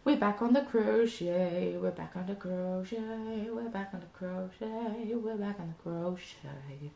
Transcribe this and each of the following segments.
We're back on the crochet, we're back on the crochet, we're back on the crochet, we're back on the crochet.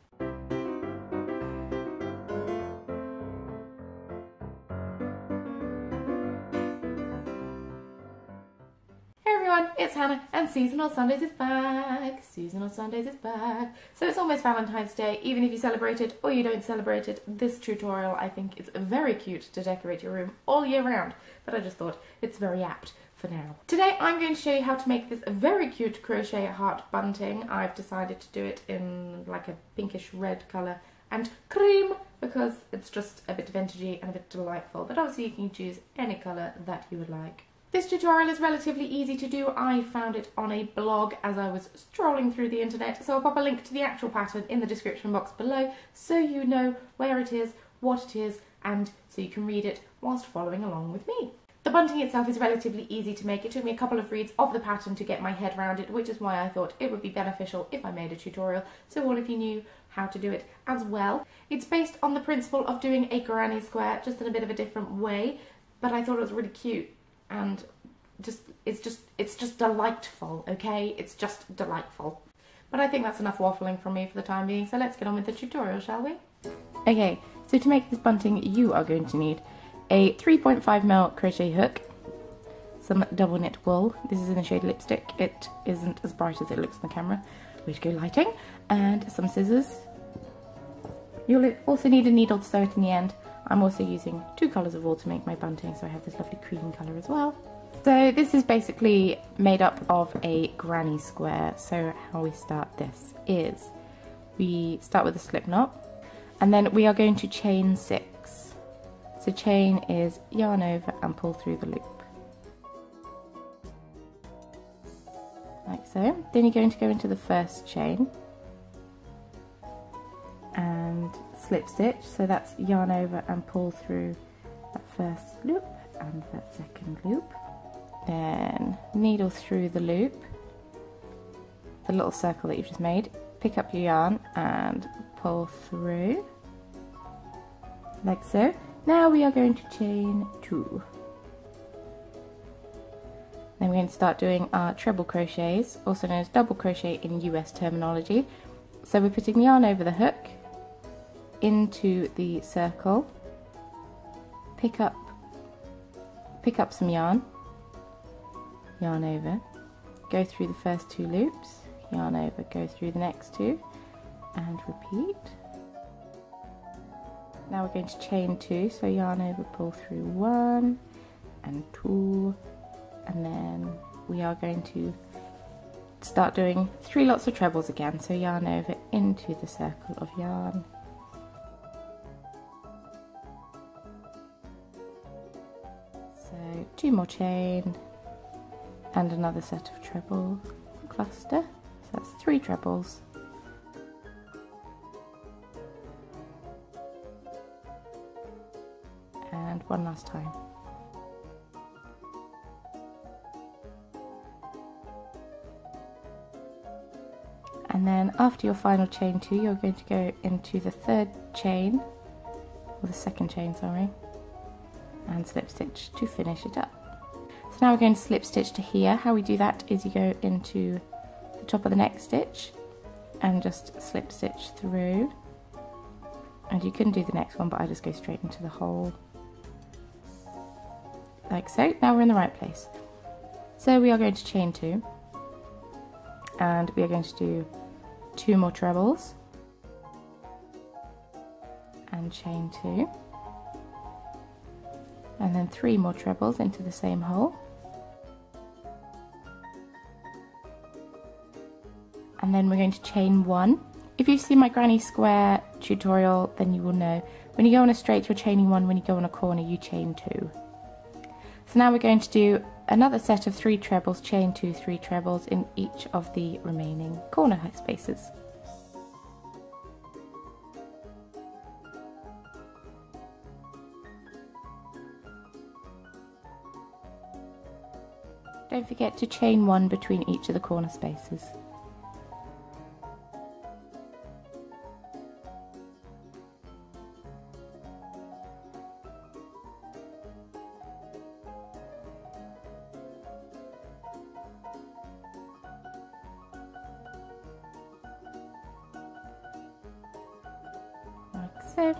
Hey everyone, it's Hannah and Seasonal Sundays is back. Seasonal Sundays is back. So it's almost Valentine's Day. Even if you celebrate it or you don't celebrate it, this tutorial I think is very cute to decorate your room all year round. But I just thought it's very apt for now. Today I'm going to show you how to make this very cute crochet heart bunting. I've decided to do it in like a pinkish red colour and cream because it's just a bit vintagey and a bit delightful. But obviously you can choose any colour that you would like. This tutorial is relatively easy to do. I found it on a blog as I was strolling through the internet, so I'll pop a link to the actual pattern in the description box below so you know where it is, what it is, and so you can read it whilst following along with me. The bunting itself is relatively easy to make. It took me a couple of reads of the pattern to get my head around it, which is why I thought it would be beneficial if I made a tutorial so all of you knew how to do it as well. It's based on the principle of doing a granny square, just in a bit of a different way, but I thought it was really cute. And it's just delightful, okay? It's just delightful. But I think that's enough waffling from me for the time being, so let's get on with the tutorial, shall we? Okay, so to make this bunting, you are going to need a 3.5mm crochet hook, some double knit wool. This is in the shade Lipstick. It isn't as bright as it looks on the camera. Way to go, lighting. And some scissors. You'll also need a needle to sew it in the end. I'm also using two colours of wool to make my bunting, so I have this lovely cream colour as well. So this is basically made up of a granny square. So how we start this is we start with a slip knot and then we are going to chain 6. So chain is yarn over and pull through the loop. Like so. Then you're going to go into the first chain and slip stitch, so that's yarn over and pull through that first loop and that second loop, then needle through the loop, the little circle that you've just made, pick up your yarn and pull through like so. Now we are going to chain 2. Then we're going to start doing our treble crochets, also known as double crochet in US terminology. So we're putting the yarn over the hook into the circle, pick up some yarn over, go through the first 2 loops, yarn over, go through the next 2 and repeat. Now we're going to chain 2, so yarn over, pull through 1 and 2, and then we are going to start doing 3 lots of trebles again, so yarn over into the circle of yarn. So 2 more chain and another set of treble cluster, so that's 3 trebles. And one last time. And then after your final chain 2, you're going to go into the third chain, or the second chain, sorry, and slip stitch to finish it up. So now we're going to slip stitch to here. How we do that is you go into the top of the next stitch and just slip stitch through, and you can do the next one, but I just go straight into the hole like so. Now we're in the right place. So we are going to chain 2 and we are going to do 2 more trebles and chain 2. And then 3 more trebles into the same hole. And then we're going to chain 1. If you've seen my granny square tutorial, then you will know when you go on a straight you're chaining 1, when you go on a corner you chain 2. So now we're going to do another set of 3 trebles, chain 2, 3 trebles in each of the remaining corner spaces. Don't forget to chain 1 between each of the corner spaces. so,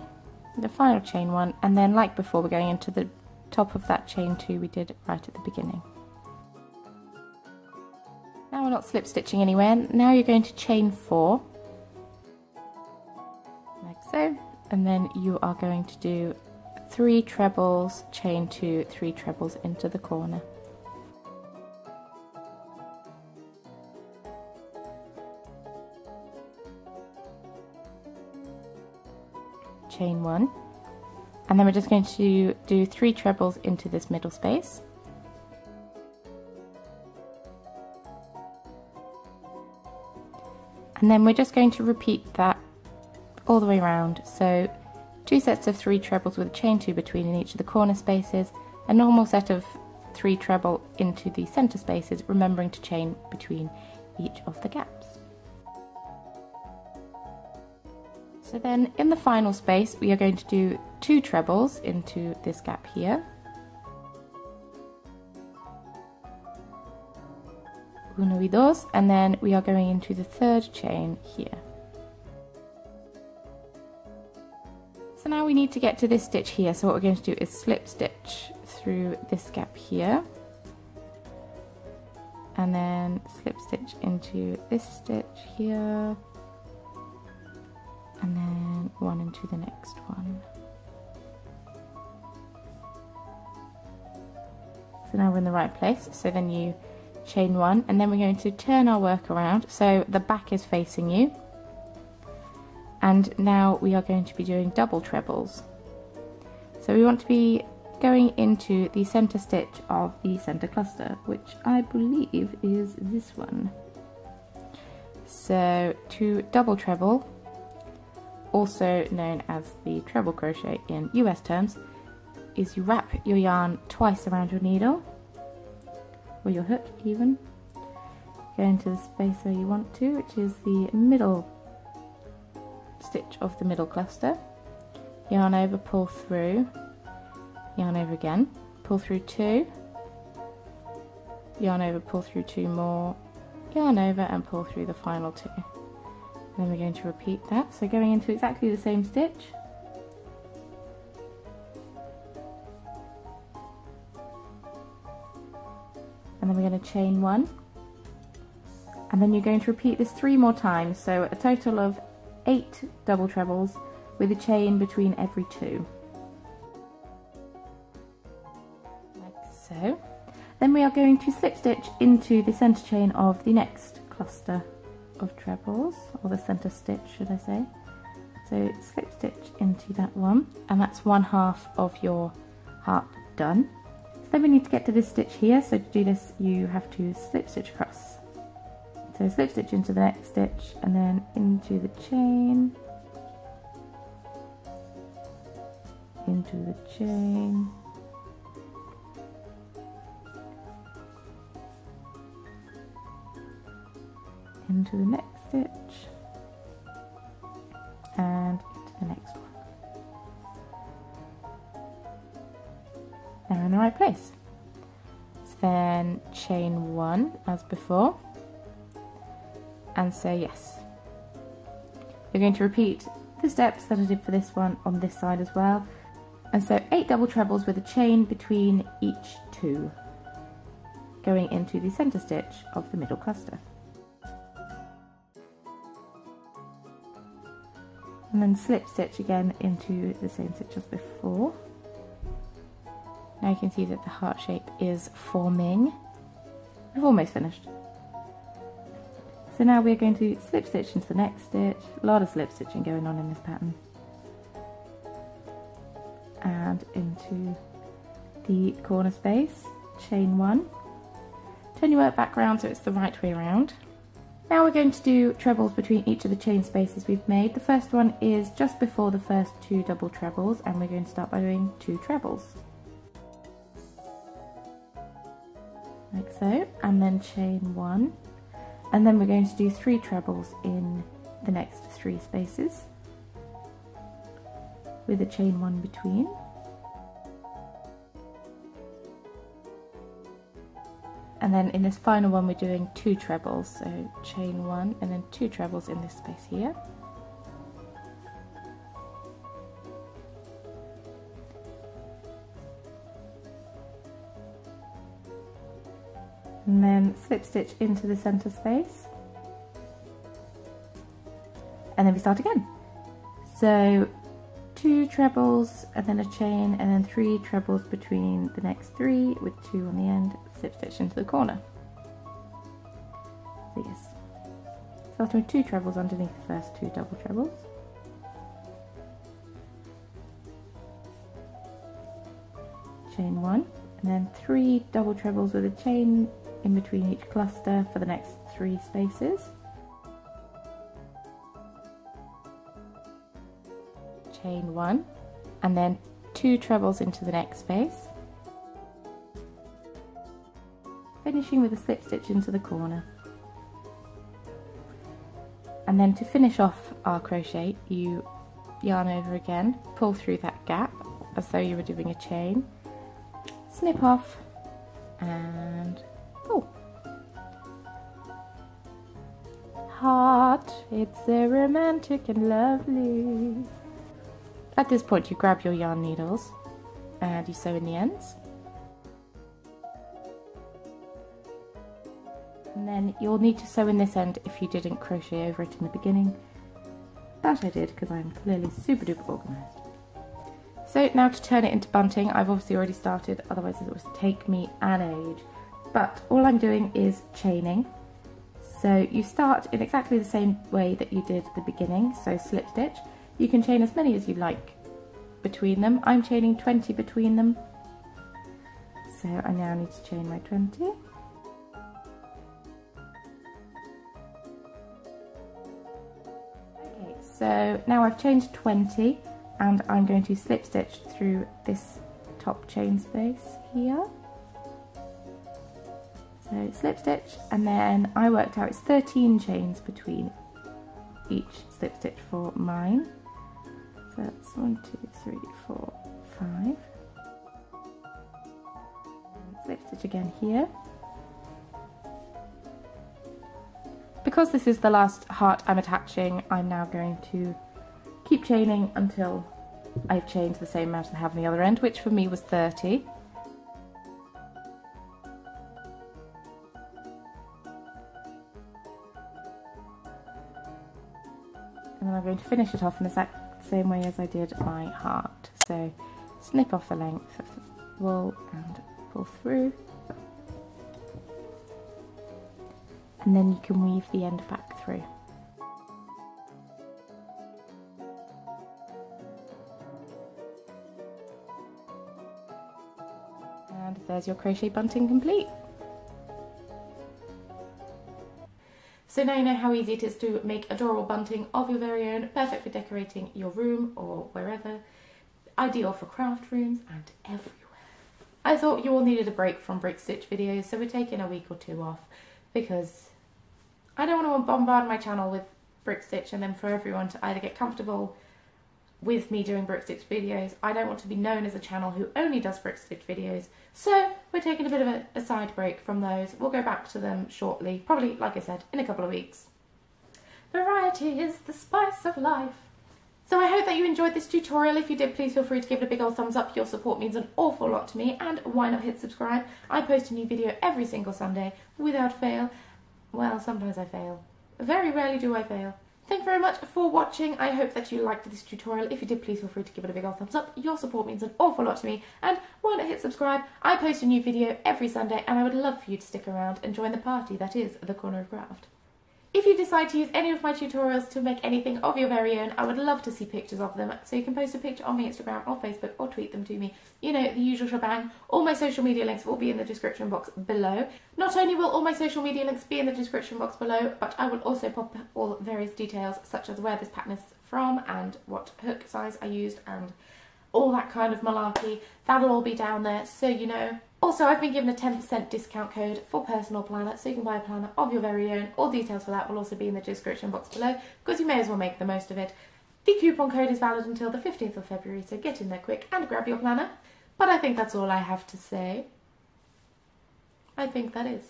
the final chain 1, and then like before we're going into the top of that chain 2 we did right at the beginning. Now we're not slip stitching anywhere, now you're going to chain 4, like so, and then you are going to do 3 trebles, chain 2, 3 trebles into the corner. Chain 1, and then we're just going to do 3 trebles into this middle space. And then we're just going to repeat that all the way around. So 2 sets of 3 trebles with a chain 2 between in each of the corner spaces, a normal set of 3 treble into the center spaces, remembering to chain between each of the gaps. So then in the final space we are going to do 2 trebles into this gap here. Uno y dos, and then we are going into the 3rd chain here. So now we need to get to this stitch here, so what we're going to do is slip stitch through this gap here, and then slip stitch into this stitch here, and then 1 into the next one. So now we're in the right place, so then you chain 1, and then we're going to turn our work around so the back is facing you, and now we are going to be doing double trebles. So we want to be going into the center stitch of the center cluster, which I believe is this one. So to double treble, also known as the treble crochet in US terms, is you wrap your yarn twice around your needle, or your hook even, go into the space where you want to, which is the middle stitch of the middle cluster, yarn over, pull through, yarn over again, pull through 2, yarn over, pull through 2 more, yarn over and pull through the final 2. And then we're going to repeat that, so going into exactly the same stitch. And then we're going to chain 1, and then you're going to repeat this 3 more times, so a total of 8 double trebles with a chain between every 2. Like so. Then we are going to slip stitch into the center chain of the next cluster of trebles, or the center stitch should I say. So slip stitch into that one, and that's 1/2 of your heart done. Then we need to get to this stitch here, so to do this you have to slip stitch across. So slip stitch into the next stitch, and then into the chain, into the chain, into the next stitch, and into the next one. Now we're in the right place. So then chain 1 as before, and say yes. You're going to repeat the steps that I did for this one on this side as well, and so 8 double trebles with a chain between each 2, going into the center stitch of the middle cluster. And then slip stitch again into the same stitch as before. Now you can see that the heart shape is forming. We've almost finished. So now we're going to slip stitch into the next stitch. A lot of slip stitching going on in this pattern. And into the corner space, chain 1. Turn your work back around so it's the right way around. Now we're going to do trebles between each of the chain spaces we've made. The first one is just before the first 2 double trebles, and we're going to start by doing 2 trebles. Like so, and then chain 1, and then we're going to do 3 trebles in the next 3 spaces with a chain 1 between, and then in this final one we're doing 2 trebles, so chain 1 and then 2 trebles in this space here, and then slip stitch into the center space, and then we start again. So 2 trebles and then a chain, and then 3 trebles between the next 3 with 2 on the end, slip stitch into the corner. So yes, starting with 2 trebles underneath the first 2 double trebles. Chain 1, and then 3 double trebles with a chain in between each cluster for the next 3 spaces. Chain 1, and then 2 trebles into the next space, finishing with a slip stitch into the corner. And then to finish off our crochet, you yarn over again, pull through that gap as though you were doing a chain, snip off, and pull. Heart, it's so romantic and lovely. At this point you grab your yarn needles and you sew in the ends. And then you'll need to sew in this end if you didn't crochet over it in the beginning. That I did because I'm clearly super duper organised. So now to turn it into bunting, I've obviously already started, otherwise it would take me an age. But all I'm doing is chaining. So you start in exactly the same way that you did at the beginning, so slip stitch. You can chain as many as you like between them. I'm chaining 20 between them. So I now need to chain my 20. Okay, so now I've chained 20. And I'm going to slip stitch through this top chain space here. So slip stitch, and then I worked out it's 13 chains between each slip stitch for mine. So that's 1, 2, 3, 4, 5. And slip stitch again here. Because this is the last heart I'm attaching, I'm now going to keep chaining until I've chained the same amount as I have on the other end, which for me was 30. And then I'm going to finish it off in the exact same way as I did my heart. So snip off a length of the wool and pull through. And then you can weave the end back through. And there's your crochet bunting complete. So now you know how easy it is to make adorable bunting of your very own, perfect for decorating your room or wherever, ideal for craft rooms and everywhere. I thought you all needed a break from brick stitch videos, so we're taking a week or 2 off because I don't want to bombard my channel with brick stitch and then for everyone to either get comfortable with me doing brick stitch videos. I don't want to be known as a channel who only does brick stitch videos, so we're taking a bit of a side break from those. We'll go back to them shortly, probably, like I said, in a couple of weeks. Variety is the spice of life. So I hope that you enjoyed this tutorial. If you did, please feel free to give it a big old thumbs up. Your support means an awful lot to me, and why not hit subscribe? I post a new video every single Sunday without fail. Well, sometimes I fail. Very rarely do I fail. Thank you very much for watching. I hope that you liked this tutorial. If you did, please feel free to give it a big old thumbs up. Your support means an awful lot to me. And why not hit subscribe? I post a new video every Sunday and I would love for you to stick around and join the party that is the Corner of Craft. If you decide to use any of my tutorials to make anything of your very own, I would love to see pictures of them. So you can post a picture on my Instagram or Facebook or tweet them to me. You know, the usual shebang. All my social media links will be in the description box below. Not only will all my social media links be in the description box below, but I will also pop all various details such as where this pattern is from and what hook size I used and all that kind of malarkey. That'll all be down there so you know. Also, I've been given a 10% discount code for personal planner, so you can buy a planner of your very own. All details for that will also be in the description box below, because you may as well make the most of it. The coupon code is valid until the 15th of February, so get in there quick and grab your planner. But I think that's all I have to say. I think that is.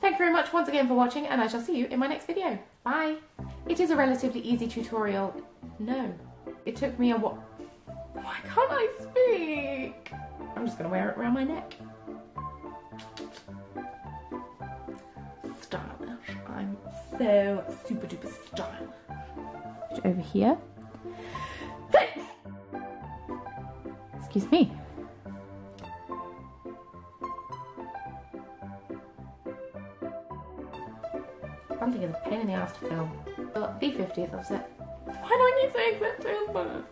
Thank you very much once again for watching, and I shall see you in my next video. Bye! It is a relatively easy tutorial. No, it took me a while. Why can't I speak? I'm just going to wear it around my neck. so super duper style. Over here. Excuse me. Bunting is a pain in the ass to film. But the 50th of September. Why do I keep saying September?